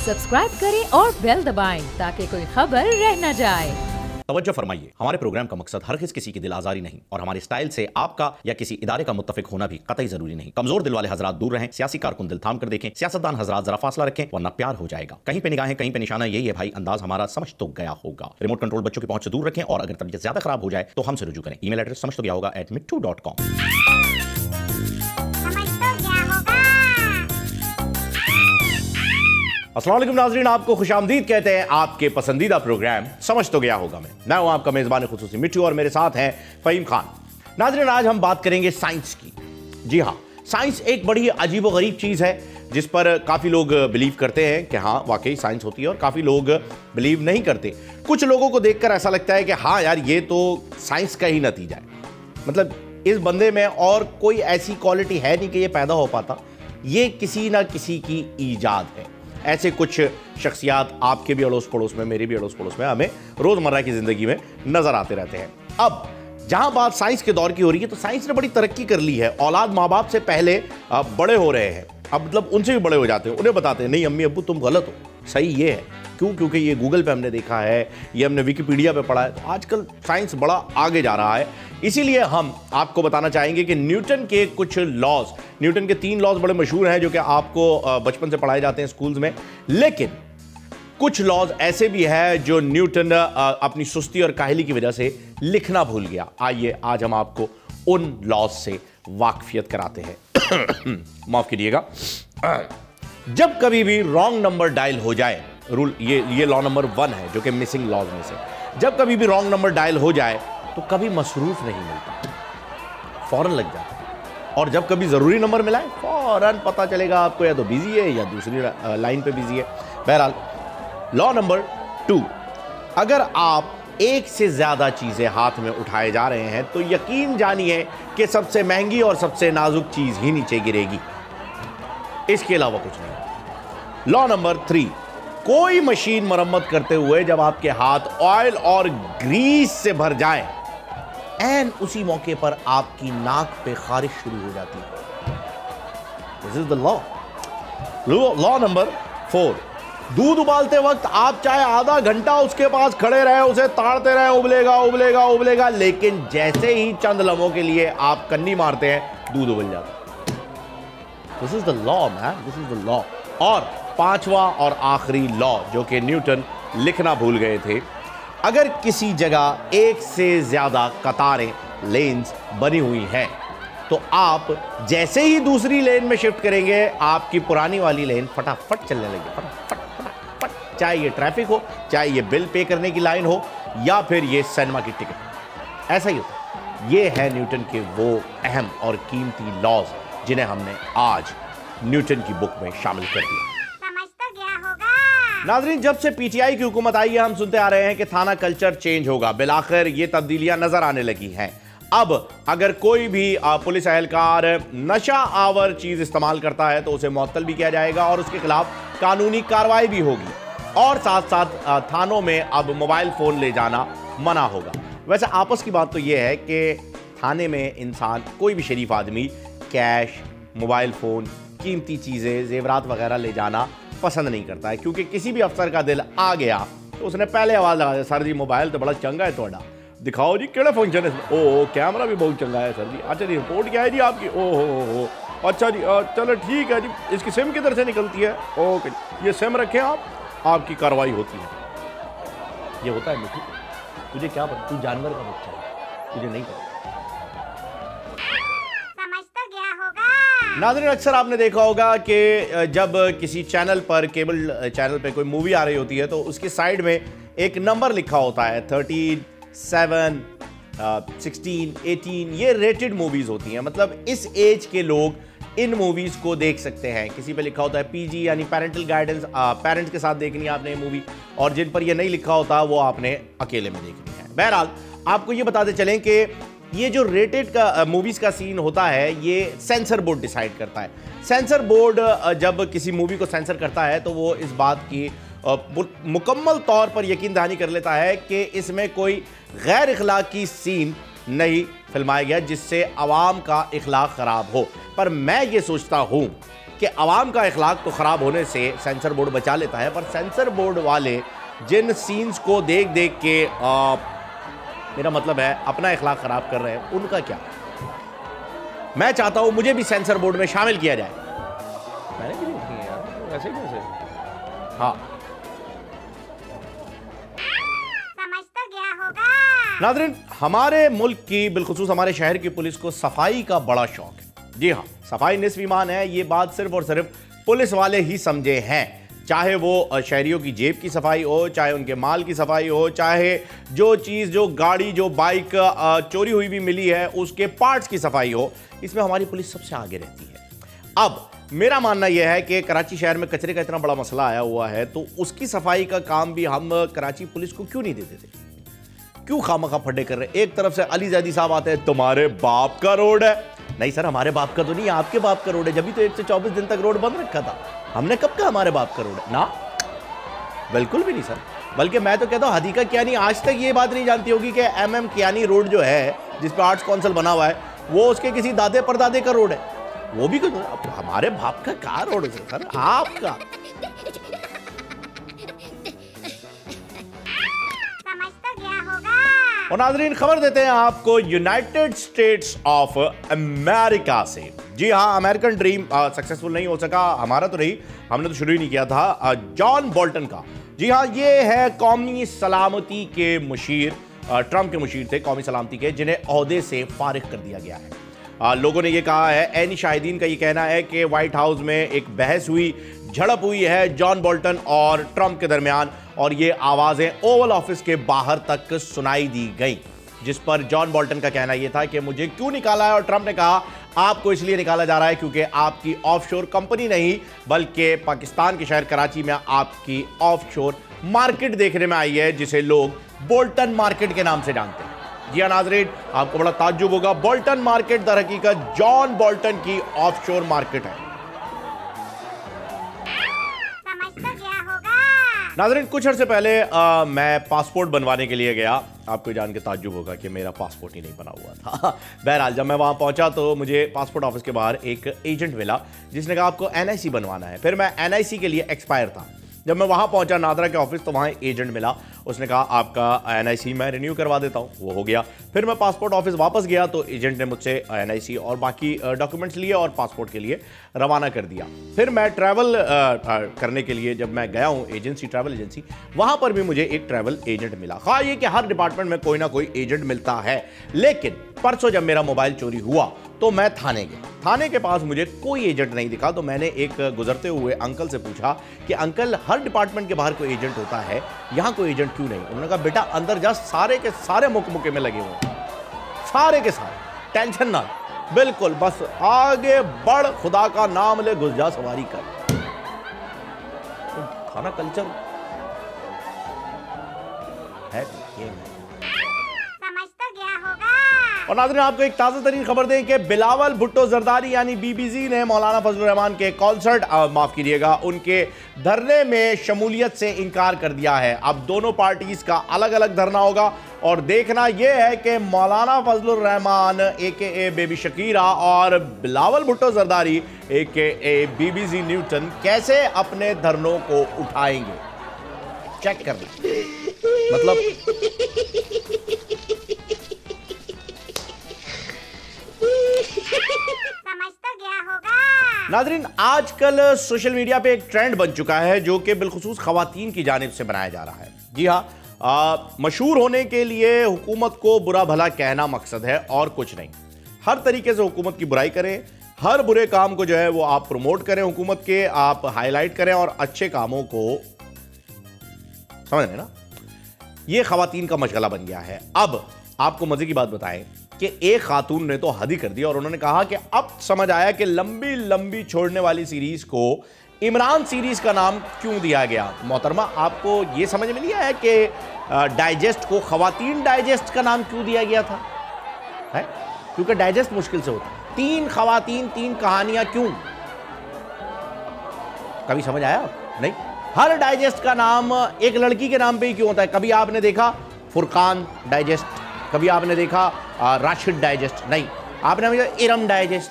Subscribe करें और bell दबाएं ताकि कोई खबर रह न जाए। तवज्जो फरमाइए, हमारे प्रोग्राम का मकसद हरगिज़ किसी की दिल आजारी नहीं और हमारे स्टाइल से आपका या किसी इदारे का मुत्तफिक होना भी कतई जरूरी नहीं। कमजोर दिल वाले हजरात दूर रहें, सियासी कारकुन दिल थाम कर देखें, सियासतदान हजरात जरा फासला रखें वरना प्यार हो जाएगा। कहीं पे निगाहें कहीं पे निशाना, यही है भाई अंदाज हमारा, समझ तो गया होगा। रिमोट कंट्रोल बच्चों की पहुंच से दूर रखें और अगर तबीयत ज्यादा खराब हो जाए तो हमसे रुजू करें। ईमेल एड्रेस समझ तो गया होगा @mittu.com। अस्सलाम वालेकुम नाज़रीन, आपको खुशामदीद कहते हैं आपके पसंदीदा प्रोग्राम समझ तो गया होगा में। मैं हूं आपका मेज़बान खुसूसी मिट्टू और मेरे साथ हैं फ़हीम खान। नाज़रीन, आज हम बात करेंगे साइंस की। जी हाँ, साइंस एक बड़ी अजीब व गरीब चीज़ है जिस पर काफ़ी लोग बिलीव करते हैं कि हाँ वाकई साइंस होती है और काफ़ी लोग बिलीव नहीं करते। कुछ लोगों को देखकर ऐसा लगता है कि हाँ यार ये तो साइंस का ही नतीजा है, मतलब इस बंदे में और कोई ऐसी क्वालिटी है नहीं कि ये पैदा हो पाता, ये किसी ना किसी की ईजाद है। ऐसे कुछ शख्सियात आपके भी अड़ोस पड़ोस में, मेरे भी अड़ोस पड़ोस में हमें रोज़मर्रा की ज़िंदगी में नज़र आते रहते हैं। अब जहां बात साइंस के दौर की हो रही है तो साइंस ने बड़ी तरक्की कर ली है। औलाद माँ बाप से पहले बड़े हो रहे हैं, अब मतलब उनसे भी बड़े हो जाते हैं, उन्हें बताते हैं नहीं अम्मी अब्बू तुम गलत हो, सही ये है। क्यों? क्योंकि ये गूगल पे हमने देखा है, ये हमने विकिपीडिया पे पढ़ा है। तो आजकल साइंस बड़ा आगे जा रहा है। इसीलिए हम आपको बताना चाहेंगे कि न्यूटन के कुछ लॉज, न्यूटन के 3 लॉज बड़े मशहूर हैं जो कि आपको बचपन से पढ़ाए जाते हैं स्कूल्स में, लेकिन कुछ लॉज ऐसे भी हैं जो न्यूटन अपनी सुस्ती और काहली की वजह से लिखना भूल गया। आइए आज हम आपको उन लॉज से वाकफियत कराते हैं। माफ कीजिएगा। जब कभी भी रॉन्ग नंबर डायल हो जाए, रूल ये लॉ नंबर 1 है जो कि मिसिंग लॉज में से, जब कभी भी रॉन्ग नंबर डायल हो जाए तो कभी मसरूफ नहीं मिलता, फौरन लग जाता है। और जब कभी जरूरी नंबर मिला है फौरन पता चलेगा आपको या तो बिजी है या दूसरी लाइन पे बिजी है। बहरहाल लॉ नंबर 2, अगर आप एक से ज्यादा चीजें हाथ में उठाए जा रहे हैं तो यकीन जानिए कि सबसे महंगी और सबसे नाजुक चीज ही नीचे गिरेगी, इसके अलावा कुछ नहीं। लॉ नंबर 3, कोई मशीन मरम्मत करते हुए जब आपके हाथ ऑयल और ग्रीस से भर जाए, एंड उसी मौके पर आपकी नाक पे खारिश शुरू हो जाती है। This is the law. Law number 4, दूध उबालते वक्त आप चाहे आधा घंटा उसके पास खड़े रहे, उसे ताड़ते रहे, उबलेगा उबलेगा उबलेगा, लेकिन जैसे ही चंद लम्हों के लिए आप कन्नी मारते हैं दूध उबल जाता है। This is the law man, this is the law. और 5वां और आखिरी लॉ जो कि न्यूटन लिखना भूल गए थे, अगर किसी जगह एक से ज्यादा कतारें, लेन्स बनी हुई हैं तो आप जैसे ही दूसरी लेन में शिफ्ट करेंगे आपकी पुरानी वाली लेन फटाफट चलने लगी, फटाफट फटाफट, चाहे ये ट्रैफिक हो, चाहे ये बिल पे करने की लाइन हो या फिर ये सिनेमा की टिकट। ऐसा ही होता है। ये है न्यूटन के वो अहम और कीमती लॉज जिन्हें हमने आज न्यूटन की बुक में शामिल कर दिया। नाज़रीन, जब से पीटीआई की हुकूमत आई है हम सुनते आ रहे हैं कि थाना कल्चर चेंज होगा। बिलाखिर ये तब्दीलियां नजर आने लगी हैं। अब अगर कोई भी पुलिस एहलकार नशा आवर चीज इस्तेमाल करता है तो उसे मुअत्तल भी किया जाएगा और उसके खिलाफ कानूनी कार्रवाई भी होगी। और साथ साथ थानों में अब मोबाइल फोन ले जाना मना होगा। वैसे आपस की बात तो यह है कि थाने में इंसान, कोई भी शरीफ आदमी कैश, मोबाइल फोन, कीमती चीजें, जेवरात वगैरह ले जाना पसंद नहीं करता है, क्योंकि किसी भी अफसर का दिल आ गया तो उसने पहले आवाज़ लगा दी, सर जी मोबाइल तो बड़ा चंगा है थोड़ा, दिखाओ जी केड़ा फंक्शन है, ओ कैमरा भी बहुत चंगा है सर जी, अच्छा जी रिपोर्ट क्या है जी आपकी, ओ हो अच्छा जी चलो ठीक है जी, इसकी सिम किधर से निकलती है, ओके ये सिम रखें आप, आपकी कार्रवाई होती है। ये होता है मिठू, तुझे क्या पता, तू जानवर का बच्चा है, तुझे नहीं पता। नाज़रीन, अक्सर आपने देखा होगा कि जब किसी चैनल पर, केबल चैनल पे कोई मूवी आ रही होती है तो उसके साइड में एक नंबर लिखा होता है, 13, 7, 16, 18, ये रेटेड मूवीज़ होती हैं, मतलब इस एज के लोग इन मूवीज़ को देख सकते हैं। किसी पे लिखा होता है PG यानी पेरेंटल गाइडेंस, पेरेंट्स के साथ देखनी है आपने ये मूवी, और जिन पर ये नहीं लिखा होता वो आपने अकेले में देखनी है। बहरहाल आपको ये बताते चलें कि ये जो रेटेड का मूवीज़ का सीन होता है ये सेंसर बोर्ड डिसाइड करता है। सेंसर बोर्ड जब किसी मूवी को सेंसर करता है तो वो इस बात की मुकम्मल तौर पर यकीन दहानी कर लेता है कि इसमें कोई गैर इखलाकी सीन नहीं फिल्माया गया जिससे आवाम का इखलाक ख़राब हो। पर मैं ये सोचता हूँ कि आवाम का अखलाक तो ख़राब होने से सेंसर बोर्ड बचा लेता है, पर सेंसर बोर्ड वाले जिन सीन्स को देख देख के मेरा मतलब है अपना अखलाक ख़राब कर रहे हैं, उनका क्या? मैं चाहता हूं मुझे भी सेंसर बोर्ड में शामिल किया जाए। मैंने भी नहीं किया यार, ऐसे कैसे? हाँ, समझ तो गया होगा। नाज़रीन, हमारे मुल्क की बिलखुसूस हमारे शहर की पुलिस को सफाई का बड़ा शौक है। जी हाँ, सफाई निस्फ ईमान है, ये बात सिर्फ और सिर्फ पुलिस वाले ही समझे हैं। चाहे वो शहरियों की जेब की सफाई हो, चाहे उनके माल की सफाई हो, चाहे जो चीज़, जो गाड़ी, जो बाइक चोरी हुई भी मिली है उसके पार्ट्स की सफाई हो, इसमें हमारी पुलिस सबसे आगे रहती है। अब मेरा मानना यह है कि कराची शहर में कचरे का इतना बड़ा मसला आया हुआ है, तो उसकी सफाई का काम भी हम कराची पुलिस को क्यों नहीं देते थे? क्यों खामखा फड्डे कर रहे? एक तरफ से अली जैदी साहब आते हैं, तुम्हारे बाप का रोड है। नहीं सर, हमारे बाप का तो नहीं, आपके बाप का रोड है। जब भी तो 1 से 24 दिन तक रोड बंद रखा था, हमने कब कहा हमारे बाप का रोड है? ना, बिल्कुल भी नहीं सर। बल्कि मैं तो कहता हूं हदीका कियानी आज तक ये बात नहीं जानती होगी कि MM कियानी रोड जो है, जिस पर आर्ट्स काउंसिल बना हुआ है, वो उसके किसी दादे परदादे का रोड है। वो भी हमारे बाप का क्या रोड है सर? आपका। समझ तो गया होगा। और नाज़रीन, खबर देते हैं आपको यूनाइटेड स्टेट्स ऑफ अमेरिका से। जी हाँ, अमेरिकन ड्रीम सक्सेसफुल नहीं हो सका, हमारा तो नहीं, हमने तो शुरू ही नहीं किया था, जॉन बोल्टन का। जी हाँ, ये है कौमी सलामती के मुशीर, ट्रंप के मुशीर थे कौमी सलामती के, जिन्हें ओहदे से फारिग कर दिया गया है। लोगों ने ये कहा है, ऐनी शाहिदीन का ये कहना है कि व्हाइट हाउस में एक बहस हुई, झड़प हुई है जॉन बोल्टन और ट्रंप के दरमियान, और ये आवाज़ें ओवल ऑफिस के बाहर तक सुनाई दी गई, जिस पर जॉन बोल्टन का कहना यह था कि मुझे क्यों निकाला है, और ट्रंप ने कहा आपको इसलिए निकाला जा रहा है क्योंकि आपकी ऑफशोर कंपनी नहीं बल्कि पाकिस्तान के शहर कराची में आपकी ऑफशोर मार्केट देखने में आई है, जिसे लोग बोल्टन मार्केट के नाम से जानते हैं। जी हाँ नाज़रीन, आपको बड़ा ताज्जुब होगा, बोल्टन मार्केट दर हकीकत जॉन बोल्टन की ऑफशोर मार्केट है। समझ तो गया होगा। नाज़रीन, कुछ अर्से पहले मैं पासपोर्ट बनवाने के लिए गया। आपको जान के ताज्जुब होगा कि मेरा पासपोर्ट ही नहीं बना हुआ था। बहरहाल जब मैं वहाँ पहुँचा तो मुझे पासपोर्ट ऑफिस के बाहर एक एजेंट मिला, जिसने कहा आपको NIC बनवाना है। फिर मैं NIC के लिए एक्सपायर था। जब मैं वहाँ पहुँचा नादरा के ऑफिस, तो वहाँ एजेंट मिला, उसने कहा आपका NIC मैं रिन्यू करवा देता हूँ। वो हो गया। फिर मैं पासपोर्ट ऑफिस वापस गया तो एजेंट ने मुझसे NIC और बाकी डॉक्यूमेंट्स लिए और पासपोर्ट के लिए रवाना कर दिया। फिर मैं ट्रैवल करने के लिए जब मैं गया हूँ एजेंसी, ट्रैवल एजेंसी, वहाँ पर भी मुझे एक ट्रैवल एजेंट मिला। ख़ास ये कि हर डिपार्टमेंट में कोई ना कोई एजेंट मिलता है, लेकिन परसों जब मेरा मोबाइल चोरी हुआ तो मैं थाने गया। थाने के पास मुझे कोई एजेंट नहीं दिखा, तो मैंने एक गुजरते हुए अंकल से पूछा कि अंकल, हर डिपार्टमेंट के बाहर कोई एजेंट होता है, यहाँ कोई एजेंट क्यों नहीं? उन्होंने कहा बेटा अंदर जा, सारे के सारे मुक्के में लगे हुए, सारे के सारे, टेंशन ना, बिल्कुल बस आगे बढ़, खुदा का नाम ले, घुस जा, सवारी कर। थाना कल्चर है ये। समझ तो गया होगा। और नाज़रीन, आपको एक ताज़ा तरीन खबर दें कि बिलावल भुट्टो जरदारी यानी BBZ ने मौलाना फजलुर रहमान के कॉन्सर्ट, माफ़ कीजिएगा, उनके धरने में शमूलियत से इनकार कर दिया है। अब दोनों पार्टीज़ का अलग अलग धरना होगा और देखना यह है कि Maulana Fazlur Rehman AKA baby Shakira और बिलावल भुट्टो जरदारी AKA BBZ न्यूटन कैसे अपने धरनों को उठाएंगे। चेक कर लें, मतलब समझ तो गया होगा। नाज़रीन, आजकल सोशल मीडिया पे एक ट्रेंड बन चुका है जो कि बिलखुसूस खवातीन की जानिब से बनाया जा रहा है। जी हाँ, मशहूर होने के लिए हुकूमत को बुरा भला कहना मकसद है और कुछ नहीं। हर तरीके से हुकूमत की बुराई करें, हर बुरे काम को जो है वो आप प्रमोट करें, हुकूमत के आप हाईलाइट करें और अच्छे कामों को, समझ रहे ना, ये खवातीन का मशगला बन गया है। अब आपको मजे की बात बताएं कि एक खातून ने तो हद ही कर दिया और उन्होंने कहा कि अब समझ आया कि लंबी लंबी छोड़ने वाली सीरीज को इमरान सीरीज का नाम क्यों दिया गया। मोहतरमा, आपको यह समझ में नहीं आया कि डाइजेस्ट को खवातीन डाइजेस्ट का नाम क्यों दिया गया था? है क्योंकि डाइजेस्ट मुश्किल से होता है। 3 खवातीन 3 कहानियां क्यों? कभी समझ आया? नहीं। हर डाइजेस्ट का नाम एक लड़की के नाम पे ही क्यों होता है? कभी आपने देखा फुरकान डाइजेस्ट, कभी आपने देखा राशिद डाइजेस्ट? नहीं। आपने इरम डाइजेस्ट,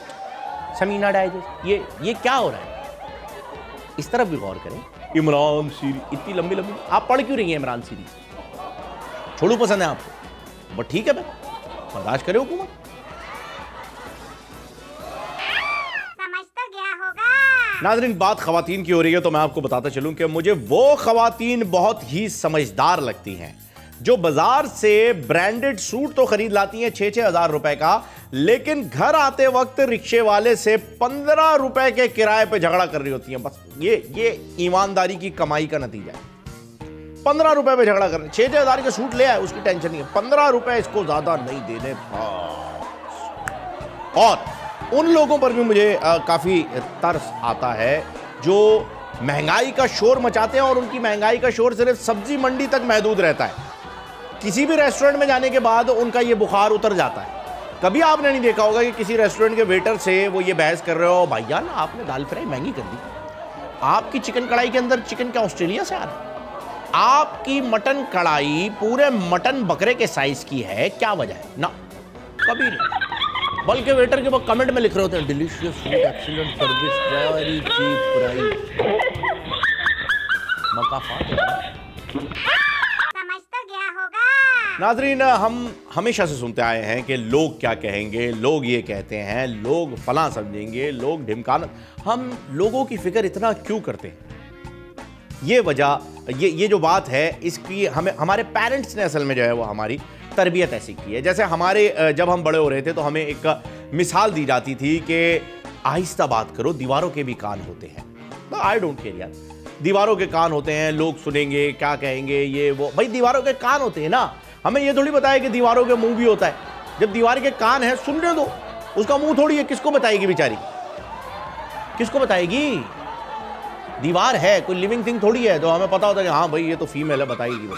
समीना डाइजेस्ट, ये क्या हो रहा है? इस तरफ भी गौर करें। इमरान सीरीज इतनी लंबी लंबी, आप पढ़ क्यों रही हैं इमरान सीरीज? छोड़ू पसंद है आपको, बट ठीक है भाई, बर्दाश्त करे हुकूमत। समझ तो गया होगा। नाज़रीन, बात खवातीन की हो रही है तो मैं आपको बताता चलूं कि मुझे वो खवातीन बहुत ही समझदार लगती हैं जो बाजार से ब्रांडेड सूट तो खरीद लाती हैं 6-6 हज़ार रुपए का, लेकिन घर आते वक्त रिक्शे वाले से 15 रुपए के किराए पे झगड़ा कर रही होती हैं। बस ये ईमानदारी की कमाई का नतीजा है। 15 रुपए पे झगड़ा कर रहे हैं। 6-6 हज़ार के सूट ले आए, उसकी टेंशन नहीं है, 15 रुपए इसको ज्यादा नहीं देने। और उन लोगों पर भी मुझे काफी तरस आता है जो महंगाई का शोर मचाते हैं, और उनकी महंगाई का शोर सिर्फ सब्जी मंडी तक महदूद रहता है। किसी भी रेस्टोरेंट में जाने के बाद उनका ये बुखार उतर जाता है। कभी आपने नहीं देखा होगा कि किसी रेस्टोरेंट के वेटर से वो ये बहस कर रहे हो, भैया ना आपने दाल फ्राई महंगी कर दी, आपकी चिकन कढ़ाई के अंदर चिकन क्या ऑस्ट्रेलिया से आ रहा है, आपकी मटन कढ़ाई पूरे मटन बकरे के साइज की है, क्या वजह है? ना, कभी नहीं। बल्कि वेटर के वो कमेंट में लिख रहे होते हैं, delicious food, excellent service, very cheap price. नाज़रीन, हम हमेशा से सुनते आए हैं कि लोग क्या कहेंगे, लोग ये कहते हैं, लोग फलां समझेंगे, लोग ढिमकाना। हम लोगों की फिक्र इतना क्यों करते हैं? ये वजह, ये जो बात है, इसकी हमें हमारे पेरेंट्स ने असल में जो है वो हमारी तरबियत ऐसी की है। जैसे हमारे जब हम बड़े हो रहे थे तो हमें एक मिसाल दी जाती थी कि आहिस्ता बात करो, दीवारों के भी कान होते हैं। तो आई डोंट केयर यार, दीवारों के कान होते हैं, लोग सुनेंगे, क्या कहेंगे, ये वो। भाई दीवारों के कान होते हैं ना, हमें ये थोड़ी बताया कि दीवारों के मुंह भी होता है। जब दीवार के कान है, सुनने दो, उसका मुंह थोड़ी है, किसको बताएगी बेचारी, किसको बताएगी? दीवार है, कोई लिविंग थिंग थोड़ी है, तो हमें पता होता है कि हाँ भाई ये तो फीमेल है, बताएगी।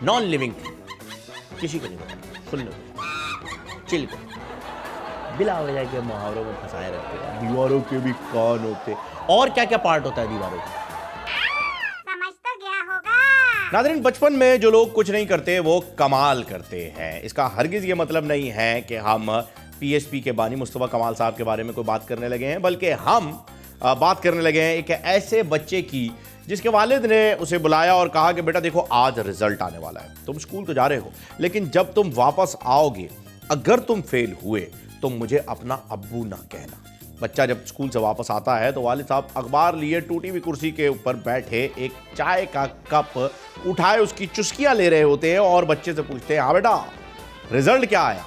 नॉन लिविंग थिंग किसी को नहीं बताएगी। सुन लो, चिल करो, बिला वजह के मुहावरों में फंसाए रहते हैं। दीवारों के भी कान होते, और क्या क्या पार्ट होता है दीवारों का? समझ तो गया होगा। नाज़रीन, बचपन में जो लोग कुछ नहीं करते वो कमाल करते हैं। इसका हरगिज़ ये मतलब नहीं है कि हम पीएसपी के बानी मुस्तफ़ा कमाल साहब के बारे में कोई बात करने लगे हैं, बल्कि हम बात करने लगे हैं एक ऐसे बच्चे की जिसके वालिद ने उसे बुलाया और कहा कि बेटा देखो, आज रिजल्ट आने वाला है, तुम स्कूल तो जा रहे हो, लेकिन जब तुम वापस आओगे, अगर तुम फेल हुए तो मुझे अपना अब्बू ना कहना। बच्चा जब स्कूल से वापस आता है तो वालिद साहब अखबार लिए टूटी हुई कुर्सी के ऊपर बैठे एक चाय का कप उठाए उसकी चुस्कियां ले रहे होते हैं और बच्चे से पूछते हैं, हाँ बेटा रिजल्ट क्या आया?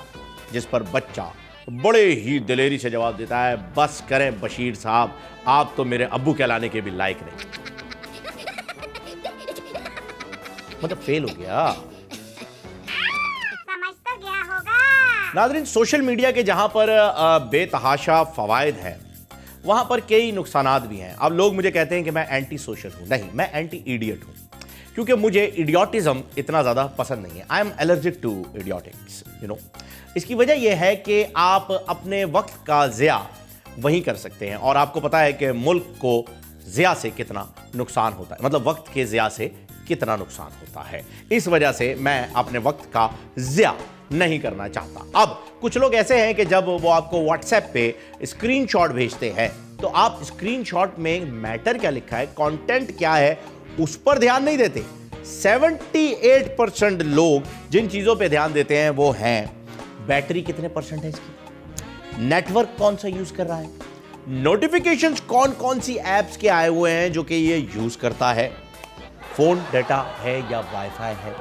जिस पर बच्चा बड़े ही दिलेरी से जवाब देता है, बस करें बशीर साहब, आप तो मेरे अब्बू कहलाने के भी लायक नहीं। मतलब फेल हो गया। समझ तो गया होगा। नाज़रीन, सोशल मीडिया के जहां पर बेतहाशा फवायद हैं, वहां पर कई नुकसानात भी हैं। अब लोग मुझे कहते हैं कि मैं एंटी सोशल हूं। नहीं, मैं एंटी इडियट हूं, क्योंकि मुझे इडियोटिज्म इतना ज़्यादा पसंद नहीं है। I am allergic to idiotics, you know. इसकी वजह यह है कि आप अपने वक्त का ज़िया वहीं कर सकते हैं, और आपको पता है कि मुल्क को ज़िया से कितना नुकसान होता है, मतलब वक्त के ज़िया से कितना नुकसान होता है। इस वजह से मैं अपने वक्त का ज़िया नहीं करना चाहता। अब कुछ लोग ऐसे हैं कि जब वो आपको व्हाट्सएप पे स्क्रीनशॉट भेजते हैं तो आप स्क्रीनशॉट में मैटर क्या लिखा है, कंटेंट क्या है, उस पर ध्यान नहीं देते। 78% लोग जिन चीज़ों पे ध्यान देते हैं वो हैं बैटरी कितने परसेंट है इसकी, नेटवर्क कौन सा यूज़ कर रहा है, नोटिफिकेशंस कौन कौन सी ऐप्स के आए हुए हैं जो कि ये यूज़ करता है, फ़ोन डाटा है या वाईफाई है,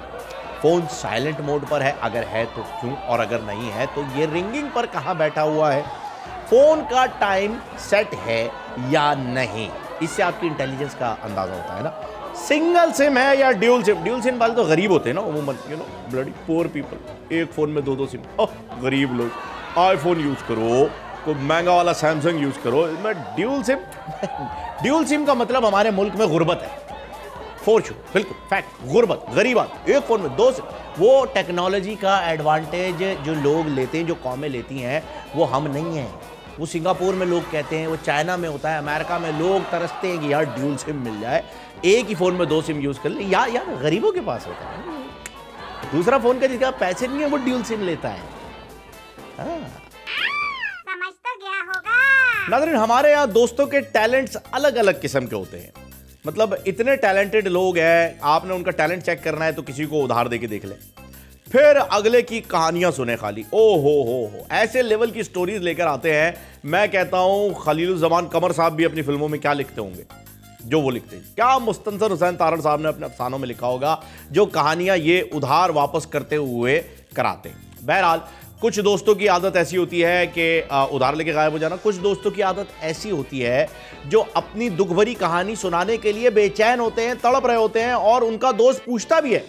फ़ोन साइलेंट मोड पर है, अगर है तो क्यों, और अगर नहीं है तो ये रिंगिंग पर कहाँ बैठा हुआ है, फ़ोन का टाइम सेट है या नहीं। इससे आपकी इंटेलिजेंस का अंदाज़ा होता है ना। सिंगल सिम है या ड्यूल सिम। ड्यूल सिम वाले तो गरीब होते हैं ना उमूमन, you know, bloody poor people. एक फ़ोन में 2-2 सिम, गरीब लोग। आईफोन यूज़ करो, कोई महंगा वाला सैमसंग यूज़ करो, इसमें ड्यूल सिम ड्यूल सिम का मतलब हमारे मुल्क में गुर्बत है, फॉर श्योर, बिल्कुल फैक्ट, गुर्बत, गरीबात। एक फ़ोन में 2 सिम, वो टेक्नोलॉजी का एडवांटेज जो लोग लेते हैं, जो कौमें लेती हैं, वो हम नहीं हैं। वो सिंगापुर में लोग कहते हैं, वो चाइना में होता है, अमेरिका में लोग तरसते हैं कि यार ड्यूल सिम मिल जाए, एक ही फ़ोन में 2 सिम यूज़ कर ले। यार गरीबों के पास होता है, दूसरा फ़ोन का जिसका पैसे नहीं है वो ड्यूल सिम लेता है। समझ तो गया होगा। नाज़रीन, हमारे यहाँ दोस्तों के टैलेंट्स अलग अलग किस्म के होते हैं। मतलब इतने टैलेंटेड लोग हैं, आपने उनका टैलेंट चेक करना है तो किसी को उधार देके देख ले, फिर अगले की कहानियां सुने खाली। ओ हो ऐसे लेवल की स्टोरीज लेकर आते हैं। मैं कहता हूं खलीलुज़्ज़मान कमर साहब भी अपनी फिल्मों में क्या लिखते होंगे जो वो लिखते हैं। क्या मुस्तनसर हुसैन तारण साहब ने अपने अफसानों में लिखा होगा जो कहानियां ये उधार वापस करते हुए कराते हैं। बहरहाल, कुछ दोस्तों की आदत ऐसी होती है कि उधार लेके गायब हो जाना। कुछ दोस्तों की आदत ऐसी होती है जो अपनी दुख भरी कहानी सुनाने के लिए बेचैन होते हैं, तड़प रहे होते हैं, और उनका दोस्त पूछता भी है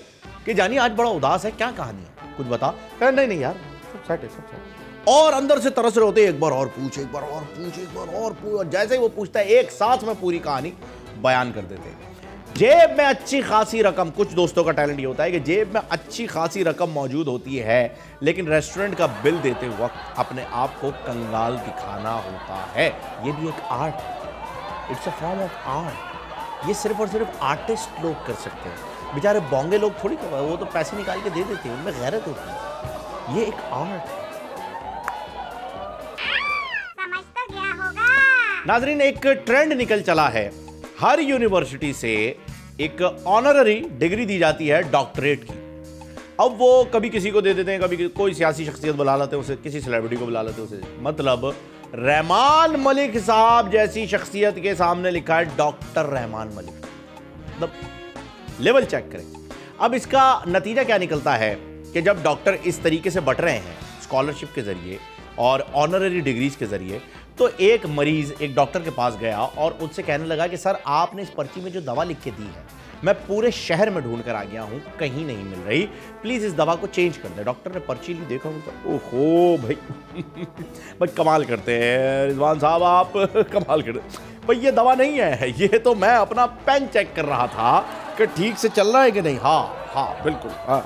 कि जानी आज बड़ा उदास है, क्या कहानी है, कुछ बता। नहीं यार, सब सेट है, सब सेट। और अंदर से तरस रहे होते हैं, एक बार और पूछ, एक बार और पूछ, एक बार और पूछ। जैसे ही वो पूछता है, एक साथ में पूरी कहानी बयान कर देते हैं। जेब में अच्छी खासी रकम, कुछ दोस्तों का टैलेंट ये होता है कि जेब में अच्छी खासी रकम मौजूद होती है, लेकिन रेस्टोरेंट का बिल देते वक्त अपने आप को कंगाल दिखाना होता है। ये भी एक art, it's a form of art. ये सिर्फ और सिर्फ आर्टिस्ट लोग कर सकते हैं। बेचारे बोंगे लोग थोड़ी कर, वो तो पैसे निकाल के दे देते हैं, उनमें गैरत होती है। ये एक आर्ट है। समझ तो गया होगा। नाजरीन, एक ट्रेंड निकल चला है, हर यूनिवर्सिटी से एक ऑनररी डिग्री दी जाती है डॉक्टरेट की। अब वो कभी किसी को दे देते हैं, कभी कोई सियासी शख्सियत बुला लेते हैं उसे, किसी सेलिब्रिटी को बुला लेते हैं उसे। मतलब रहमान मलिक साहब जैसी शख्सियत के सामने लिखा है डॉक्टर रहमान मलिक। मतलब लेवल चेक करें। अब इसका नतीजा क्या निकलता है कि जब डॉक्टर इस तरीके से बट रहे हैं स्कॉलरशिप के जरिए और ऑनररी डिग्रीज के जरिए, तो एक मरीज एक डॉक्टर के पास गया और उससे कहने लगा कि सर, आपने इस पर्ची में जो दवा लिख के दी है, मैं पूरे शहर में ढूंढ कर आ गया हूं, कहीं नहीं मिल रही, प्लीज इस दवा को चेंज कर दे। डॉक्टर ने पर्ची ली, देखा तो ओहो भाई भाई कमाल करते हैं रिजवान साहब, आप कमाल करते भाई, ये दवा नहीं है, ये तो मैं अपना पेन चेक कर रहा था कि ठीक से चल रहा है कि नहीं। हाँ बिल्कुल, हाँ।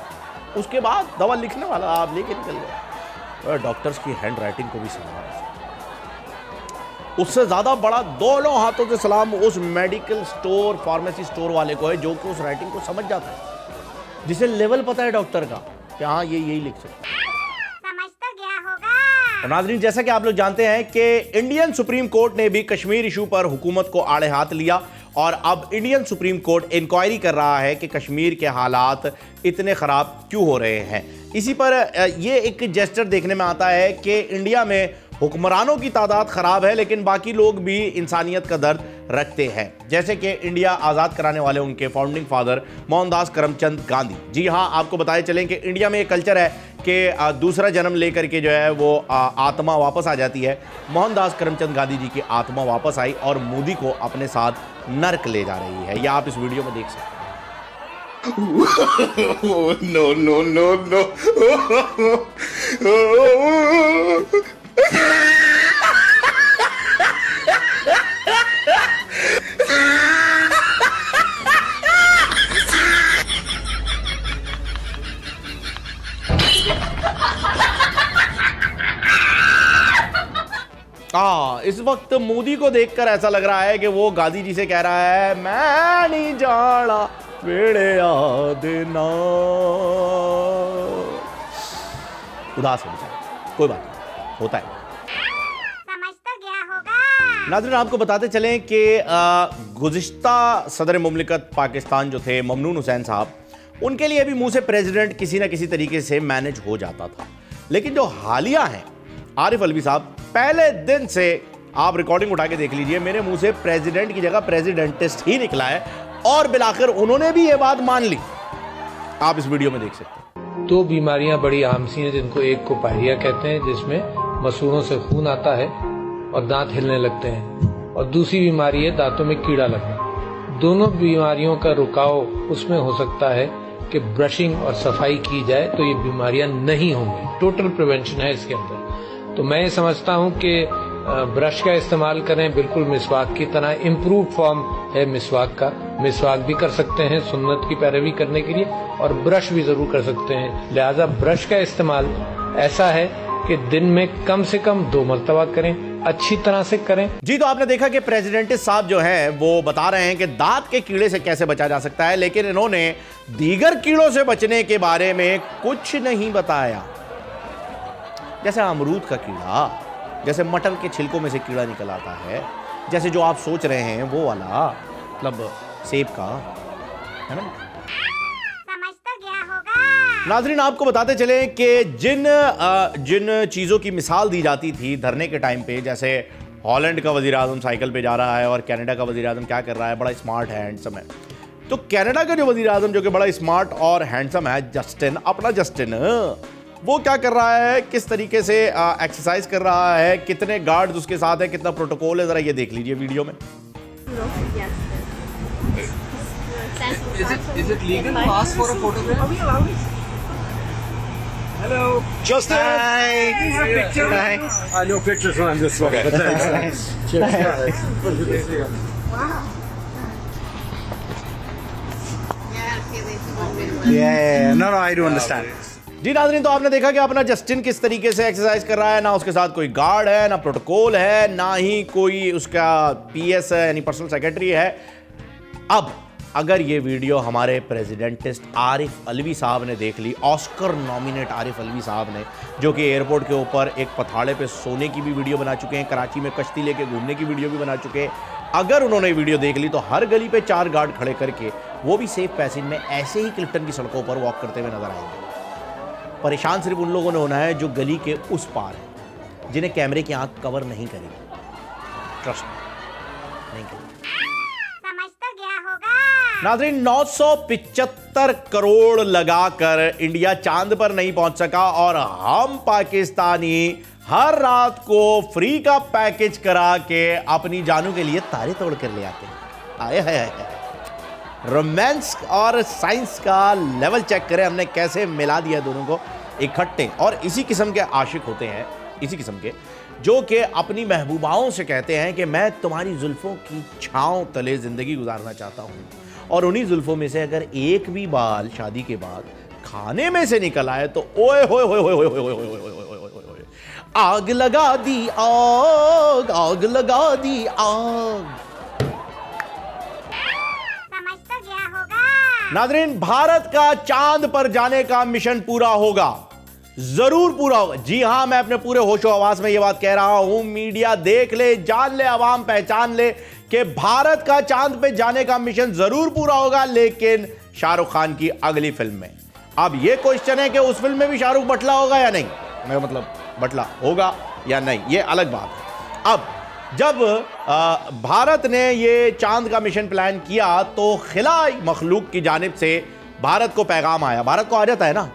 उसके बाद दवा लिखने वाला आप लेके निकल गए। डॉक्टर्स की हैंड राइटिंग को भी समझा, उससे ज्यादा बड़ा दोनों हाथों से सलाम उस मेडिकल स्टोर, फार्मेसी स्टोर वाले को है जो कि उस राइटिंग को समझ जाता है, जिसे लेवल पता है डॉक्टर का कि हाँ ये यही लिख सकता है। समझ तो गया होगा। और नाज़रीन, जैसा कि आप लोग जानते हैं कि इंडियन सुप्रीम कोर्ट ने भी कश्मीर इशू पर हुकूमत को आड़े हाथ लिया और अब इंडियन सुप्रीम कोर्ट इंक्वायरी कर रहा है कि कश्मीर के हालात इतने खराब क्यों हो रहे हैं। इसी पर यह एक जेस्चर देखने में आता है कि इंडिया में हुक्मरानों की तादाद खराब है, लेकिन बाकी लोग भी इंसानियत का दर्द रखते हैं, जैसे कि इंडिया आज़ाद कराने वाले उनके फाउंडिंग फादर मोहनदास करमचंद गांधी। जी हाँ, आपको बताए चलें कि इंडिया में एक कल्चर है कि दूसरा जन्म लेकर के जो है वो आत्मा वापस आ जाती है। मोहनदास करमचंद गांधी जी की आत्मा वापस आई और मोदी को अपने साथ नर्क ले जा रही है। यह आप इस वीडियो में देख सकते हैं। No, no, no, no. इस वक्त मोदी को देखकर ऐसा लग रहा है कि वो गांधी जी से कह रहा है, मैं नहीं जाना वेड़े याद ना। उदास है बेचारा, कोई बात नहीं, होता है। समझ तो गया होगा। नाज़रीन, आपको बताते चलें कि गुज़िश्ता सदर मुमलिकत पाकिस्तान जो थे ममनून हुसैन साहब, उनके लिए भी मुंह से प्रेसिडेंट किसी ना किसी तरीके से मैनेज हो जाता था, लेकिन जो हालिया हैं आरिफ अलवी साहब, पहले दिन से आप रिकॉर्डिंग उठा के देख लीजिए, मेरे मुंह से प्रेसिडेंट की जगह प्रेसिडेंटिस्ट ही निकला है और बिलाखिर उन्होंने भी ये बात मान ली। आप इस वीडियो में देख सकते हैं। दो बीमारियां बड़ी आम सी हैं, जिनको एक को पायरिया कहते हैं, जिसमें मसूड़ों से खून आता है और दांत हिलने लगते हैं, और दूसरी बीमारी है दांतों में कीड़ा लगना। दोनों बीमारियों का रुकाव उसमें हो सकता है कि ब्रशिंग और सफाई की जाए तो ये बीमारियां नहीं होंगी। टोटल प्रिवेंशन है इसके अंदर। तो मैं ये समझता हूं कि ब्रश का इस्तेमाल करें, बिल्कुल मिसवाक की तरह। इम्प्रूव फॉर्म है मिसवाक का, मिसवाक भी कर सकते हैं सुन्नत की पैरवी करने के लिए, और ब्रश भी जरूर कर सकते हैं। लिहाजा ब्रश का इस्तेमाल ऐसा है कि दिन में कम से कम 2 मरतबा करें, अच्छी तरह से करें। जी, तो आपने देखा कि प्रेसिडेंट साहब जो हैं वो बता रहे हैं कि दांत के कीड़े से कैसे बचा जा सकता है, लेकिन इन्होंने दीगर कीड़ों से बचने के बारे में कुछ नहीं बताया। जैसे अमरूद का कीड़ा, जैसे मटर के छिलकों में से कीड़ा निकल आता है, जैसे जो आप सोच रहे हैं वो वाला, मतलब सेब का, है ना? समझ तो गया होगा। नाज़रीन, आपको बताते चले कि जिन चीज़ों की मिसाल दी जाती थी धरने के टाइम पे, जैसे हॉलैंड का वज़ीर आज़म साइकिल पे जा रहा है और कनाडा का वज़ीर आज़म क्या कर रहा है, बड़ा स्मार्ट है, हैंडसम है। तो कनाडा का जो वज़ीर आज़म जो कि बड़ा स्मार्ट और हैंडसम है, जस्टिन, अपना जस्टिन, वो क्या कर रहा है, किस तरीके से एक्सरसाइज कर रहा है, कितने गार्ड्स उसके साथ है, कितना प्रोटोकॉल है, ज़रा ये देख लीजिए वीडियो में। Is it legal to ask for a photograph? Are we allowed? Hello. Justin. Hi. We have pictures. Hi. No pictures on this one. But thanks. Cheers. Wow. Yeah. No, I do understand. जी नाज़रीन, तो आपने देखा कि अपना Justin किस तरीके से exercise कर रहा है। ना उसके साथ कोई गार्ड है, ना प्रोटोकॉल है, ना ही कोई उसका पीएस है, यानी पर्सनल सेक्रेटरी है। अब अगर ये वीडियो हमारे प्रेसिडेंटिस्ट आरिफ अलवी साहब ने देख ली, ऑस्कर नॉमिनेट आरिफ अलवी साहब ने, जो कि एयरपोर्ट के ऊपर एक पथाड़े पे सोने की भी वीडियो बना चुके हैं, कराची में कश्ती लेके घूमने की वीडियो भी बना चुके हैं, अगर उन्होंने वीडियो देख ली तो हर गली पे 4 गार्ड खड़े करके, वो भी सेफ पैसेज में, ऐसे ही क्लिफ्टन की सड़कों पर वॉक करते हुए नजर आएंगे। परेशान सिर्फ उन लोगों ने होना है जो गली के उस पार है, जिन्हें कैमरे की आंख कवर नहीं करेगी। ट्रस्ट नहीं करेगी। समझ तो गया होगा। नाज़रीन, 975 करोड़ लगाकर इंडिया चांद पर नहीं पहुंच सका और हम पाकिस्तानी हर रात को फ्री का पैकेज करा के अपनी जानों के लिए तारे तोड़ कर ले आते हैं। आए हाय हाय, रोमांस और साइंस का लेवल चेक करें हमने कैसे मिला दिया दोनों को इकट्ठे। और इसी किस्म के आशिक होते हैं, इसी किस्म के, जो कि अपनी महबूबाओं से कहते हैं कि मैं तुम्हारी जुल्फों की छांव तले ज़िंदगी गुजारना चाहता हूँ, और उन्हीं जुल्फों में से अगर एक भी बाल शादी के बाद खाने में से निकल आए तो ओए होए होए होए होए होए होए होए होए होए होए, आग लगा दी आग, आग लगा दी आग। समझ तो गया होगा। नाज़रीन, भारत का चांद पर जाने का मिशन पूरा होगा, जरूर पूरा होगा। जी हां, मैं अपने पूरे होशो आवाज में यह बात कह रहा हूं। मीडिया देख ले, जान ले, आवाम पहचान ले कि भारत का चांद पे जाने का मिशन जरूर पूरा होगा, लेकिन शाहरुख खान की अगली फिल्म में। अब यह क्वेश्चन है कि उस फिल्म में भी शाहरुख बटला होगा या नहीं, मैं मतलब बटला होगा या नहीं, यह अलग बात है। अब जब भारत ने ये चांद का मिशन प्लान किया तो खिलाई मखलूक की जानिब से भारत को पैगाम आया। भारत को आ जाता है ना,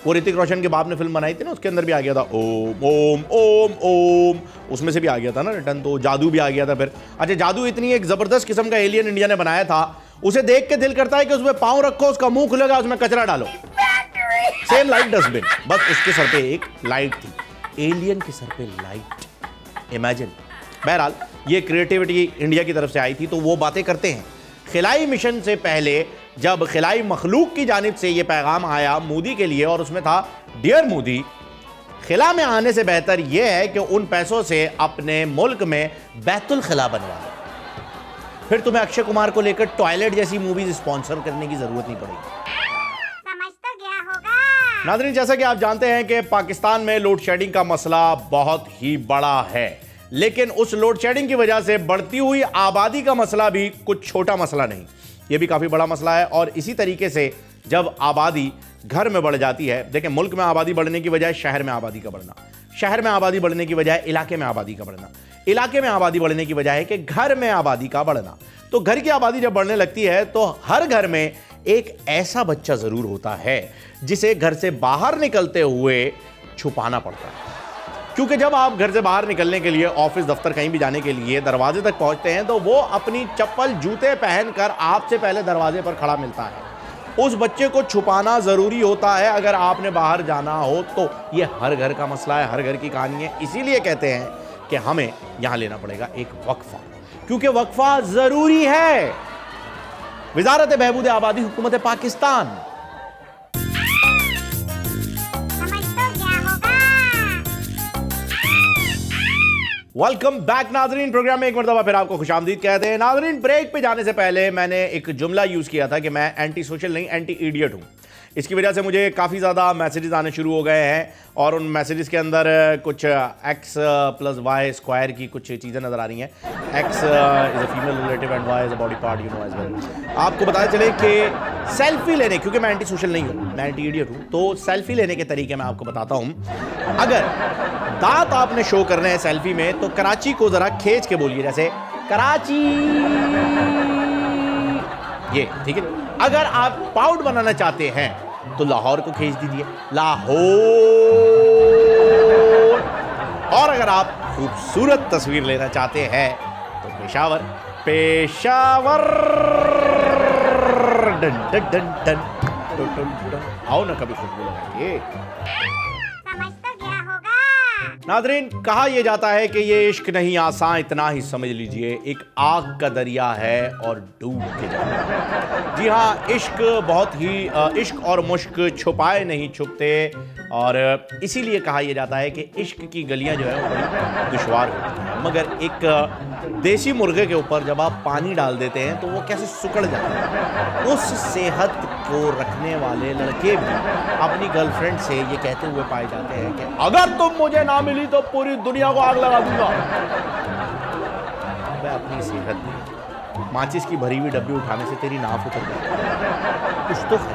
वो ऋतिक रोशन के बाप ने फिल्म बनाई थी ना, उसके अंदर भी आ गया था ओम ओम ओम ओम, उसमें से भी आ गया था ना रिटर्न। तो जादू भी आ गया था फिर। अच्छा, जादू इतनी एक जबरदस्त किस्म का एलियन इंडिया ने बनाया था, उसे देख के दिल करता है कि उसमें पांव रखो, उसका मुंह खुलेगा, उसमें कचरा डालो, सेम लाइक डस्टबिन, बस उसके सर पे एक लाइट थी, एलियन के सर पे लाइट। इमेजिन। बहरहाल ये क्रिएटिविटी इंडिया की तरफ से आई थी, तो वो बातें करते हैं। खिलाई मिशन से पहले जब खिलाई मखलूक की जानिब से ये पैगाम आया मोदी के लिए, और उसमें था डियर मोदी, खिला में आने से बेहतर यह है कि उन पैसों से अपने मुल्क में बैतुल खिला बनवा लो, फिर तुम्हें अक्षय कुमार को लेकर टॉयलेट जैसी मूवीज स्पॉन्सर करने की जरूरत नहीं पड़ेगी। समझ तो गया होगा। नाज़रीन, जैसा कि आप जानते हैं कि पाकिस्तान में लोड शेडिंग का मसला बहुत ही बड़ा है, लेकिन उस लोड शेडिंग की वजह से बढ़ती हुई आबादी का मसला भी कुछ छोटा मसला नहीं, ये भी काफ़ी बड़ा मसला है। और इसी तरीके से जब आबादी घर में बढ़ जाती है, देखें, मुल्क में आबादी बढ़ने की बजाय शहर में आबादी का बढ़ना, शहर में आबादी बढ़ने की बजाय इलाके में आबादी का बढ़ना, इलाके में आबादी बढ़ने की बजाय कि घर में आबादी का बढ़ना, तो घर की आबादी जब बढ़ने लगती है तो हर घर में एक ऐसा बच्चा ज़रूर होता है जिसे घर से बाहर निकलते हुए छुपाना पड़ता है। क्योंकि जब आप घर से बाहर निकलने के लिए, ऑफिस दफ्तर कहीं भी जाने के लिए दरवाजे तक पहुंचते हैं तो वो अपनी चप्पल जूते पहनकर आपसे पहले दरवाजे पर खड़ा मिलता है। उस बच्चे को छुपाना ज़रूरी होता है अगर आपने बाहर जाना हो तो। ये हर घर का मसला है, हर घर की कहानी है। इसीलिए कहते हैं कि हमें यहाँ लेना पड़ेगा एक वक्फा, क्योंकि वक्फा ज़रूरी है। वजारत बहबूद आबादी, हुकूमत पाकिस्तान। समझ तो गया होगा। वेलकम बैक नाजरीन। प्रोग्राम में एक मरतबा फिर आपको खुशामदीद कहते हैं। नाजरीन, ब्रेक पे जाने से पहले मैंने एक जुमला यूज किया था कि मैं एंटी सोशल नहीं एंटी इडियट हूं। इसकी वजह से मुझे काफ़ी ज़्यादा मैसेजेस आने शुरू हो गए हैं और उन मैसेजेस के अंदर कुछ x + y² की कुछ चीज़ें नज़र आ रही हैं। x is a female relative and y is a body part, you know as well. आपको बताया चले कि सेल्फी लेने, क्योंकि मैं एंटी सोशल नहीं हूँ, मैं एंटी इडियट हूँ, तो सेल्फी लेने के तरीके मैं आपको बताता हूँ। अगर दांत आपने शो करने हैं सेल्फी में तो कराची को ज़रा खींच के बोलिए, जैसे कराची, ये ठीक है। अगर आप पाउड बनाना चाहते हैं तो लाहौर को खींच दीजिए, लाहौर। और अगर आप खूबसूरत तस्वीर लेना चाहते हैं तो Peshawar, Peshawar. Done done done done done. आओ ना कभी खुशबू लगाइए। समझ तो गया होगा। नादरीन, कहा यह जाता है कि ये इश्क नहीं आसान, इतना ही समझ लीजिए एक आग का दरिया है और डूब के जाता। जी हाँ, इश्क बहुत ही इश्क और मुश्क छुपाए नहीं छुपते, और इसीलिए कहा यह जाता है कि इश्क की गलियां जो है वो बड़ी दुश्वार होती हैं। मगर एक देसी मुर्गे के ऊपर जब आप पानी डाल देते हैं तो वो कैसे सुकड़ जाता है। उस सेहत को रखने वाले लड़के भी अपनी गर्लफ्रेंड से ये कहते हुए पाए जाते हैं कि अगर तुम मुझे ना मिली तो पूरी दुनिया को आग लगा दूंगा। मैं अपनी सेहत नहीं, माचिस की भरी हुई डब्बी उठाने से तेरी नाफ उतर गई, कुछ तो है,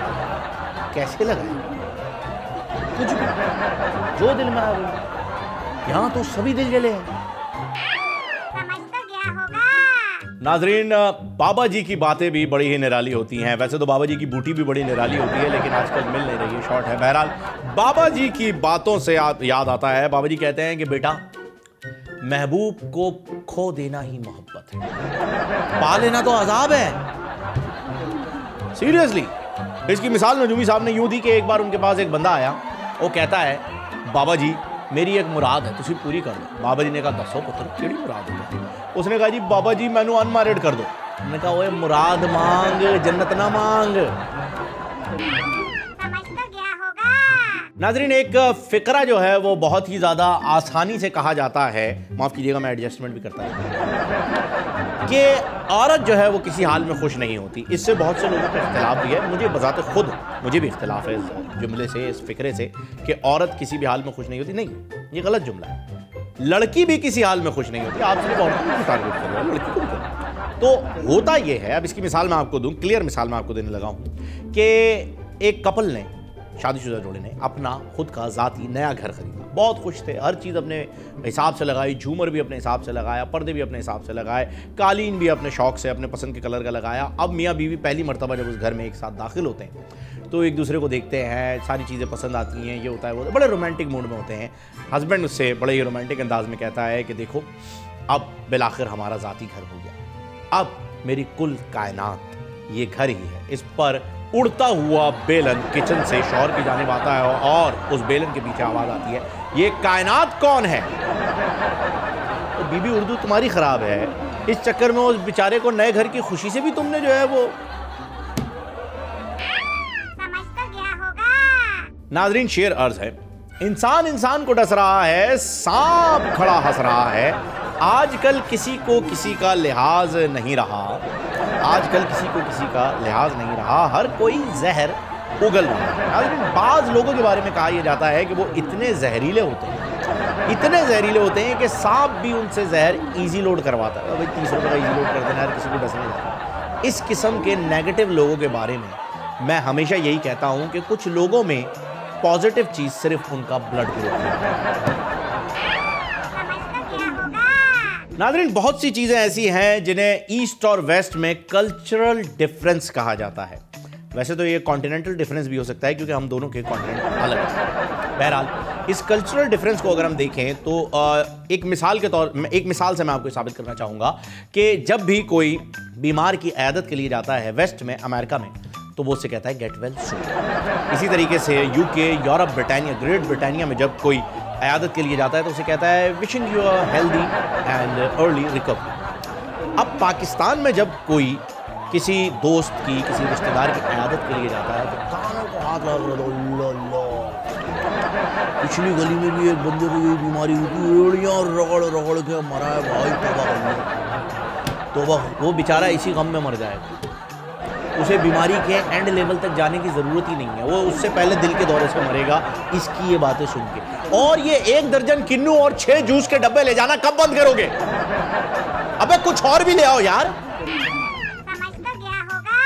कैसे लगाए, कुछ भी, जो दिल में आ गई। यहाँ तो सभी दिल जले हैं। समझ तो गया होगा। नाजरीन, बाबा जी की बातें भी बड़ी ही निराली होती हैं। वैसे तो बाबा जी की बूटी भी बड़ी निराली होती है, लेकिन आजकल मिल नहीं रही है, शॉर्ट है। बहरहाल, बाबा जी की बातों से याद आता है, बाबा जी कहते हैं कि बेटा, महबूब को खो देना ही मोहब्बत है, पा लेना तो अजाब है। सीरियसली, इसकी मिसाल नजूमी साहब ने यूं दी कि एक बार उनके पास एक बंदा आया, वो कहता है बाबा जी मेरी एक मुराद है, तुसी पूरी कर दो। बाबा जी ने कहा दसो पुत्र केड़ी मुराद है? उसने कहा जी बाबा जी मैनू अनमैरिड कर दो। उन्होंने कहा ओए मुराद मांग, जन्नत ना मांग। समझ तो गया होगा। नाजरीन, एक फिक्रा जो है वो बहुत ही ज़्यादा आसानी से कहा जाता है, माफ़ कीजिएगा मैं एडजस्टमेंट भी करता हूँ, कि औरत जो है वो किसी हाल में खुश नहीं होती। इससे बहुत से लोगों का इख्तिलाफ भी है, मुझे बजाते खुद मुझे भी इख्तिलाफ है इस जुमले से, इस फिक्रे से कि औरत किसी भी हाल में खुश नहीं होती। नहीं, ये गलत जुमला है। लड़की भी किसी हाल में खुश नहीं होती। आप सिर्फ औरतों को टारगेट कर रहे हो, लड़की को भी कर रहे हो। तो होता ये है, अब इसकी मिसाल मैं आपको दूँ, क्लियर मिसाल मैं आपको देने लगा हूँ कि एक कपल ने, शादीशुदा जोड़े ने अपना खुद का ज़ाती नया घर खरीदा, बहुत खुश थे, हर चीज़ अपने हिसाब से लगाई, झूमर भी अपने हिसाब से लगाया, पर्दे भी अपने हिसाब से लगाए, कालीन भी अपने शौक से अपने पसंद के कलर का लगाया। अब मियाँ बीवी पहली मरतबा जब उस घर में एक साथ दाखिल होते हैं तो एक दूसरे को देखते हैं, सारी चीज़ें पसंद आती हैं, ये होता है वो, बड़े रोमांटिक मूड में होते हैं। हस्बैंड उससे बड़े ही रोमांटिक अंदाज में कहता है कि देखो अब बिलाखिर हमारा ज़ाती घर हो गया, अब मेरी कुल कायनात ये घर ही है। इस पर उड़ता हुआ बेलन किचन से शौहर की जानिब आता है और उस बेलन के पीछे आवाज आती है, ये कायनात कौन है? तो बीबी उर्दू तुम्हारी खराब है, इस चक्कर में उस बेचारे को नए घर की खुशी से भी तुमने जो है वो। समझ तो गया होगा। नाजरीन, शेर अर्ज है, इंसान इंसान को डस रहा है, सांप खड़ा हंस रहा है, आजकल किसी को किसी का लिहाज नहीं रहा, आजकल किसी को किसी का लिहाज नहीं रहा, हर कोई जहर उगल रहा है। नाज़रीन, बाज़ लोगों के बारे में कहा यह जाता है कि वो इतने जहरीले होते हैं, इतने जहरीले होते हैं कि सांप भी उनसे जहर इजी लोड करवाता है। भाई 30 रुपये का इजी लोड कर देना, हर किसी को डसने जाता है। इस किस्म के नेगेटिव लोगों के बारे में मैं हमेशा यही कहता हूँ कि कुछ लोगों में पॉजिटिव चीज़ सिर्फ उनका ब्लड ग्रुप है। नाज़रीन, बहुत सी चीज़ें ऐसी हैं जिन्हें ईस्ट और वेस्ट में कल्चरल डिफरेंस कहा जाता है। वैसे तो ये कॉन्टिनेंटल डिफरेंस भी हो सकता है क्योंकि हम दोनों के कॉन्टिनेंट अलग हैं। बहरहाल, इस कल्चरल डिफरेंस को अगर हम देखें तो एक मिसाल से मैं आपको साबित करना चाहूँगा कि जब भी कोई बीमार की इयादत के लिए जाता है वेस्ट में, अमेरिका में, तो वो उससे कहता है गेट वेल सून। इसी तरीके से UK, Europe, Britannia, great Britannia में जब कोई इयादत के लिए जाता है तो उसे कहता है wishing you a healthy and early recovery. अब पाकिस्तान में जब कोई किसी दोस्त की, किसी रिश्तेदार की इयादत के लिए जाता है तो कानों को हाथ लगा दो, लो लो, पिछली गली में भी एक बंदे को यही बीमारी हुई थी, एड़ियाँ रगड़ रगड़ के मरा है भाई, तौबा कर लो तौबा। वो बेचारा इसी गम में मर जाएगा, उसे बीमारी के एंड लेवल तक जाने की ज़रूरत ही नहीं है, वो उससे पहले दिल के दौरे से मरेगा इसकी ये बातें सुन के। और ये 1 दर्जन किन्नू और 6 जूस के डब्बे ले जाना कब बंद करोगे? अबे कुछ और भी ले आओ यार। समझ तो गया होगा।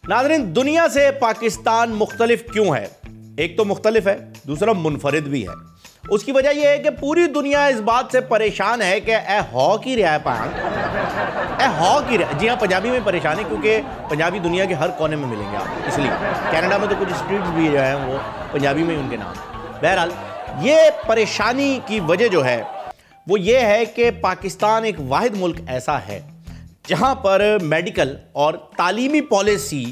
नाज़रीन, दुनिया से पाकिस्तान मुख्तलिफ क्यों है? एक तो मुख्तलिफ है, दूसरा मुनफरिद भी है। उसकी वजह यह है कि पूरी दुनिया इस बात से परेशान है कि ए हॉ की रिया पान, ए हॉ की रिया। जी हाँ, पंजाबी में परेशान है क्योंकि पंजाबी दुनिया के हर कोने में मिलेंगे आपको, इसलिए कनाडा में तो कुछ स्ट्रीट्स भी जो हैं वो पंजाबी में ही उनके नाम। बहरहाल, ये परेशानी की वजह जो है वो ये है कि पाकिस्तान एक वाहिद मुल्क ऐसा है जहां पर मेडिकल और तालीमी पॉलिसी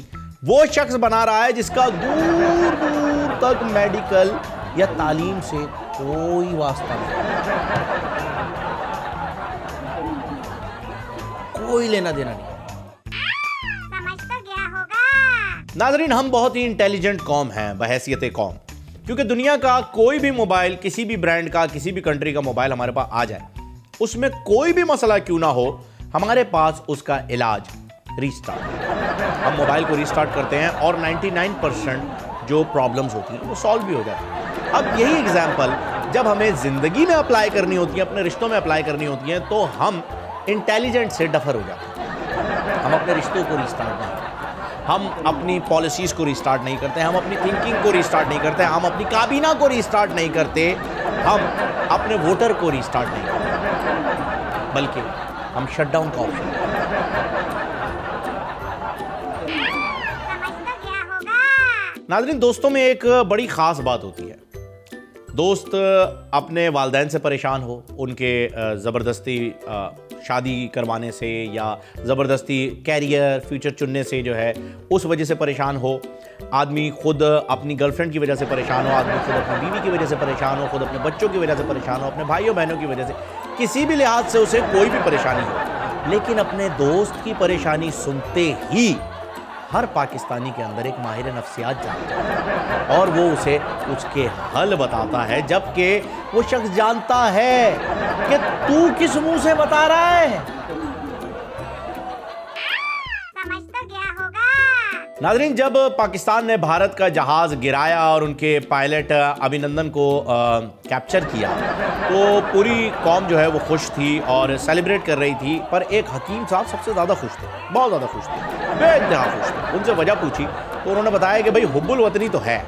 वो शख्स बना रहा है जिसका दूर दूर तक मेडिकल या तालीम से कोई वास्ता नहीं, कोई लेना देना नहीं। समझ तो गया होगा। नाज़रीन, हम बहुत ही इंटेलिजेंट कौम हैं बहैसियत कौम, क्योंकि दुनिया का कोई भी मोबाइल, किसी भी ब्रांड का, किसी भी कंट्री का मोबाइल हमारे पास आ जाए, उसमें कोई भी मसला क्यों ना हो, हमारे पास उसका इलाज रीस्टार्ट। हम मोबाइल को रीस्टार्ट करते हैं और 99% जो प्रॉब्लम्स होती हैं वो सॉल्व भी हो जाती है। अब यही एग्जाम्पल जब हमें ज़िंदगी में अप्लाई करनी होती है, अपने रिश्तों में अप्लाई करनी होती है, तो हम इंटेलिजेंट से डफर हो जाते हैं। हम अपने रिश्तों को रीस्टार्ट नहीं करते, हम अपनी पॉलिसीज़ को रीस्टार्ट नहीं करते, हम अपनी थिंकिंग को रीस्टार्ट नहीं करते, हम अपनी काबीना को रीस्टार्ट नहीं करते, हम अपने वोटर को रीस्टार्ट नहीं करते, बल्कि हम शटडाउन का ऑप्शन। नाज़रीन, दोस्तों में एक बड़ी ख़ास बात होती है। दोस्त अपने वालिदैन से परेशान हो, उनके ज़बरदस्ती शादी करवाने से या ज़बरदस्ती कैरियर फ्यूचर चुनने से जो है उस वजह से परेशान हो। आदमी खुद अपनी गर्लफ्रेंड की वजह से परेशान हो, आदमी खुद अपनी बीवी की वजह से परेशान हो, खुद अपने बच्चों की वजह से परेशान हो, अपने भाइयों बहनों की वजह से, किसी भी लिहाज से उसे कोई भी परेशानी हो, लेकिन अपने दोस्त की परेशानी सुनते ही हर पाकिस्तानी के अंदर एक माहिर नफ्सियात जानता है और वो उसे उसके हल बताता है, जबकि वो शख्स जानता है कि तू किस मुंह से बता रहा है। समझ तो गया होगा। नाज़रीन, जब पाकिस्तान ने भारत का जहाज गिराया और उनके पायलट अभिनंदन को कैप्चर किया तो पूरी कौम जो है वो खुश थी और सेलिब्रेट कर रही थी, पर एक हकीम साहब सबसे ज़्यादा खुश थे, बहुत ज़्यादा खुश थे, बेइंतहा खुश थे। उनसे वजह पूछी तो उन्होंने बताया कि भाई हुब्बुल वतनी तो है,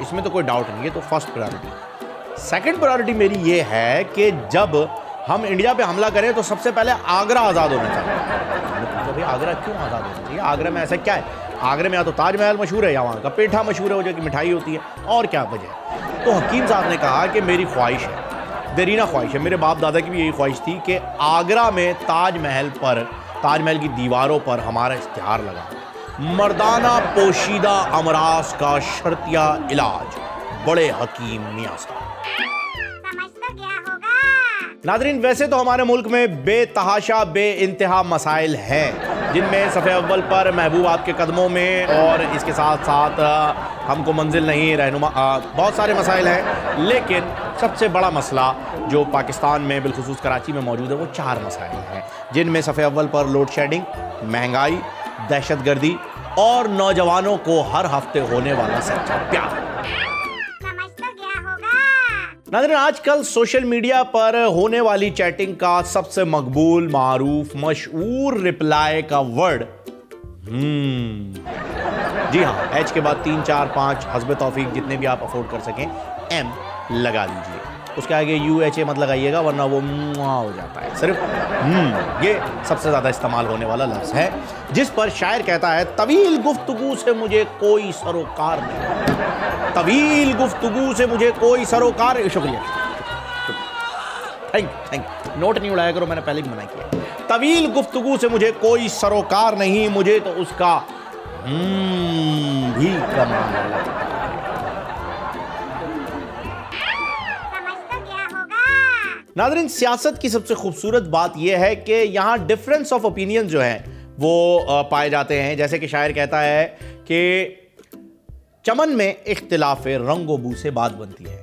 इसमें तो कोई डाउट नहीं है, तो फर्स्ट प्रायोरिटी। सेकंड प्रायोरिटी मेरी ये है कि जब हम इंडिया पे हमला करें तो सबसे पहले आगरा आज़ाद होना चाहिए। मैंने पूछा भाई आगरा क्यों आज़ाद होना चाहिए, आगरा में ऐसा क्या है? आगरे में या तो ताजमहल मशहूर है या वहाँ का पेठा मशहूर है, वो जो कि मिठाई होती है, और क्या वजह है? तो हकीम साहब ने कहा कि मेरी ख्वाहिश है, देरीना ख्वाहिश है, मेरे बाप दादा की भी यही ख्वाहिश थी कि आगरा में ताजमहल की दीवारों पर हमारा इश्तिहार लगा, मर्दाना पोशीदा अमराज का शर्तिया इलाज, बड़े हकीम मियां साहब। समझ तो गया होगा। नाज़रीन, वैसे तो हमारे मुल्क में बेतहाशा बेइंतहा मसाइल हैं, जिनमें सफ़े अव्वल पर महबूब आपके कदमों में और इसके साथ साथ हमको मंजिल नहीं रहनुमा, बहुत सारे मसाइल हैं, लेकिन सबसे बड़ा मसला जो पाकिस्तान में बिलखुसूस कराची में मौजूद है वो 4 मसाइल हैं, जिनमें सफ़े अव्वल पर लोड शेडिंग, महंगाई, दहशतगर्दी और नौजवानों को हर हफ्ते होने वाला सच्चा प्यार। समझ तो गया होगा। नाज़रीन, आजकल सोशल मीडिया पर होने वाली चैटिंग का सबसे मकबूल, मारूफ, मशहूर रिप्लाई का वर्ड जी हाँ, एच के बाद 3, 4, 5 हस्ब तौफीक जितने भी आप अफोर्ड कर सकें एम लगा दीजिए, उसके आगे UHA मत लगाइएगा वरना वो हो जाता है। सिर्फ ये सबसे ज़्यादा इस्तेमाल होने वाला लफ्ज़ है, जिस पर शायर कहता है तवील गुफ्तगू से मुझे कोई सरोकार नहीं, तवील गुफ्तगू से मुझे कोई सरोकार। शुक्रिया, थैंक नोट नहीं उड़ाया करो, मैंने पहले भी मना किया। तवील गुफ्तगू से मुझे कोई सरोकार नहीं, मुझे तो उसका भी कमाल लगता है। नाज़रीन, सियासत की सबसे खूबसूरत बात यह है कि यहाँ डिफरेंस ऑफ ओपिनियन जो हैं वो पाए जाते हैं। जैसे कि शायर कहता है कि चमन में इख्तिलाफ रंगो बू से बात बनती है,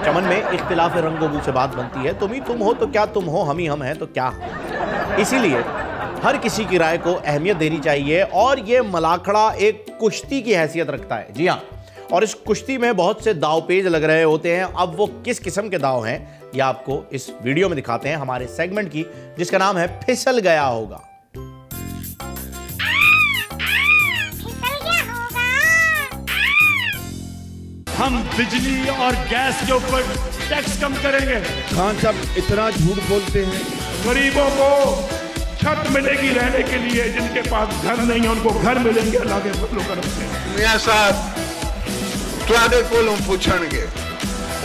चमन में इख्तिलाफ रंगोबू से बात बनती है। तुम ही तुम हो तो क्या तुम हो, हम ही हम हैं तो क्या। इसीलिए हर किसी की राय को अहमियत देनी चाहिए और ये मलाखड़ा एक कुश्ती की हैसियत रखता है। जी हाँ, और इस कुश्ती में बहुत से दाव पेज लग रहे होते हैं। अब वो किस किस्म के दाव हैं ये आपको इस वीडियो में दिखाते हैं हमारे सेगमेंट की, जिसका नाम है फिसल गया होगा। हम बिजली और गैस के ऊपर टैक्स कम करेंगे। खान साहब इतना झूठ बोलते हैं। गरीबों को छत मिलेगी रहने के लिए, जिनके पास घर नहीं है उनको घर मिलेंगे अल्लाह के फजलो करम से। मियां साहब तुहाडे कोलों पूछणगे,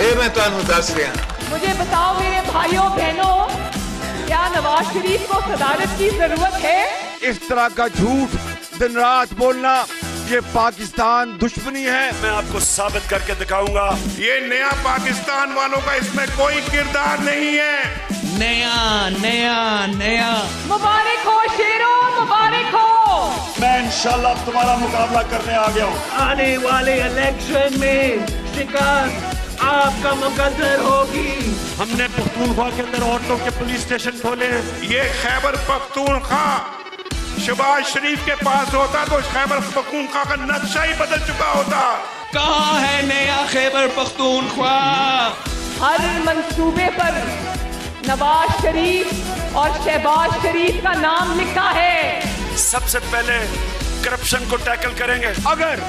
ए मैं तुहानू दस रहा। मुझे बताओ मेरे भाइयों बहनों, क्या नवाज शरीफ को सदारत की जरूरत है? इस तरह का झूठ दिन रात बोलना ये पाकिस्तान दुश्मनी है। मैं आपको साबित करके दिखाऊंगा। ये नया पाकिस्तान वालों का इसमें कोई किरदार नहीं है। नया नया नया। मुबारक हो शेरों, मुबारक हो। मैं इंशाल्लाह तुम्हारा मुकाबला करने आ गया हूँ। आने वाले इलेक्शन में शिकस्त आपका मुकद्दर होगी। हमने पख्तूनख्वा के अंदर औरतों के पुलिस स्टेशन खोले हैं। ये खैबर पख्तूनख्वा शहबाज शरीफ के पास होता तो खैबर पख्तूनख्वा का नक्शा ही बदल चुका होता। कहाँ है नया खैबर पख्तूनख्वा? हर मंसूबे पर नवाज शरीफ और शहबाज शरीफ का नाम लिखा है। सबसे पहले करप्शन को टैकल करेंगे। अगर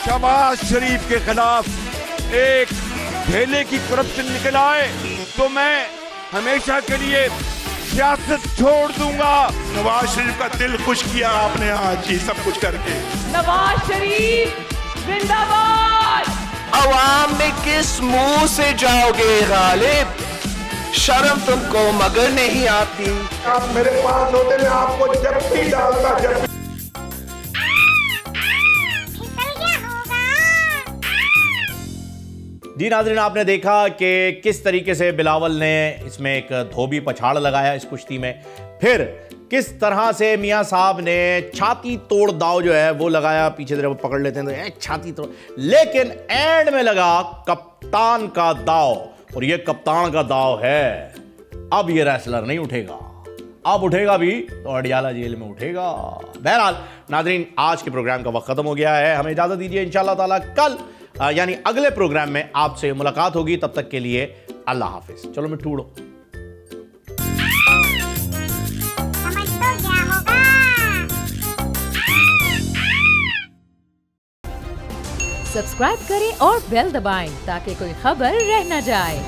शहबाज शरीफ के खिलाफ एक ढेले की करप्शन निकल आए तो मैं हमेशा के लिए सियासत छोड़ दूंगा। नवाज शरीफ का दिल खुश किया आपने आज ही सब कुछ करके। नवाज शरीफ जिंदाबाद। अवाम में किस मुंह से जाओगे गालिब? शर्म तुमको मगर नहीं आती। आप मेरे पास होते मैं आपको जब भी डालता जब जी नाज़रीन, आपने देखा कि किस तरीके से बिलावल ने इसमें एक धोबी पछाड़ लगाया इस कुश्ती में। फिर किस तरह से मियां साहब ने छाती तोड़ दाव जो है वो लगाया। पीछे तरफ पकड़ लेते हैं तो छाती तोड़, लेकिन एंड में लगा कप्तान का दाव। और ये कप्तान का दाव है, अब ये रेसलर नहीं उठेगा, अब उठेगा भी तो अडियाला जेल में उठेगा। बहरहाल नाज़रीन, आज के प्रोग्राम का वक्त खत्म हो गया है। हमें इजाजत दीजिए, इंशाअल्लाह ताला कल यानी अगले प्रोग्राम में आपसे मुलाकात होगी। तब तक के लिए अल्लाह हाफिज। चलो मैं टूड़ो। समझ तो क्या होगा। सब्सक्राइब करें और बेल दबाएं ताकि कोई खबर रह न जाए।